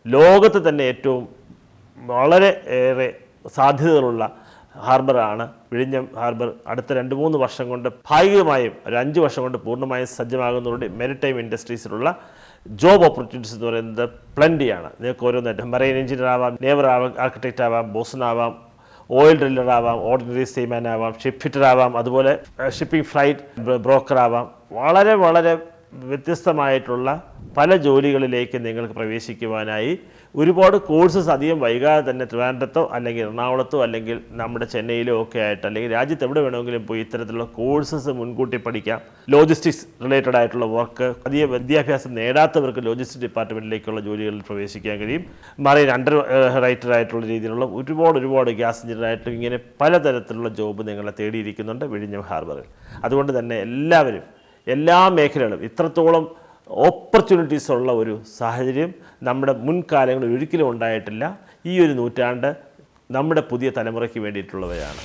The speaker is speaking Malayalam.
ലോകത്ത് തന്നെ ഏറ്റവും വളരെ ഏറെ സാധ്യതകളുള്ള ഹാർബറാണ് വിഴിഞ്ഞം ഹാർബർ. അടുത്ത 2-3 വർഷം കൊണ്ട് ഭാഗികമായും ഒരു 5 വർഷം കൊണ്ട് പൂർണ്ണമായും സജ്ജമാകുന്നതോടെ മെരിടൈം ഇൻഡസ്ട്രീസിലുള്ള ജോബ് ഓപ്പർച്യൂണിറ്റീസ് എന്ന് പറയുന്നത് പ്ലൻറ്റിയാണ്. നിങ്ങൾക്ക് ഓരോന്നായിട്ട് മറൈൻ എഞ്ചിനീയർ ആവാം, നേവർ ആർക്കിടെക്റ്റ് ആവാം, ബോസനാവാം, ഓയിൽ ഡ്രില്ലർ ആവാം, ഓർഡിനറി സീമാൻ ആവാം, ഷിപ്പ് ഫിറ്റർ ആവാം, അതുപോലെ ഷിപ്പിംഗ് ഫ്ലൈറ്റ് ബ്രോക്കർ ആവാം. വളരെ വളരെ വ്യത്യസ്തമായിട്ടുള്ള പല ജോലികളിലേക്ക് നിങ്ങൾക്ക് പ്രവേശിക്കുവാനായി ഒരുപാട് കോഴ്സസ് അധികം വൈകാതെ തന്നെ ട്രിവാൻഡ്രത്തോ അല്ലെങ്കിൽ എറണാകുളത്തോ അല്ലെങ്കിൽ നമ്മുടെ ചെന്നൈയിലോ ഒക്കെ ആയിട്ട് അല്ലെങ്കിൽ രാജ്യത്ത് എവിടെ വേണമെങ്കിലും പോയി ഇത്തരത്തിലുള്ള കോഴ്സസ് മുൻകൂട്ടി പഠിക്കാം. ലോജിസ്റ്റിക്സ് റിലേറ്റഡ് ആയിട്ടുള്ള വർക്ക്, അധികം വിദ്യാഭ്യാസം നേടാത്തവർക്ക് ലോജിസ്റ്റിക്സ് ഡിപ്പാർട്ട്മെൻറ്റിലേക്കുള്ള ജോലികളിൽ പ്രവേശിക്കാൻ കഴിയും. മറൈൻ അണ്ടർ റൈറ്റർ ആയിട്ടുള്ള രീതിയിലുള്ള ഒരുപാട് ഗ്യാസ് എഞ്ചിനീയറായിട്ടും ഇങ്ങനെ പലതരത്തിലുള്ള ജോബ് നിങ്ങളെ തേടിയിരിക്കുന്നുണ്ട് വിഴിഞ്ഞം ഹാർബറിൽ. അതുകൊണ്ട് തന്നെ എല്ലാവരും എല്ലാ മേഖലകളും ഇത്രത്തോളം ഓപ്പർച്യൂണിറ്റീസ് ഉള്ള ഒരു സാഹചര്യം നമ്മുടെ മുൻകാലങ്ങളിൽ ഒരിക്കലും ഉണ്ടായിട്ടില്ല. ഈ ഒരു നൂറ്റാണ്ട് നമ്മുടെ പുതിയ തലമുറയ്ക്ക് വേണ്ടിയിട്ടുള്ളവയാണ്.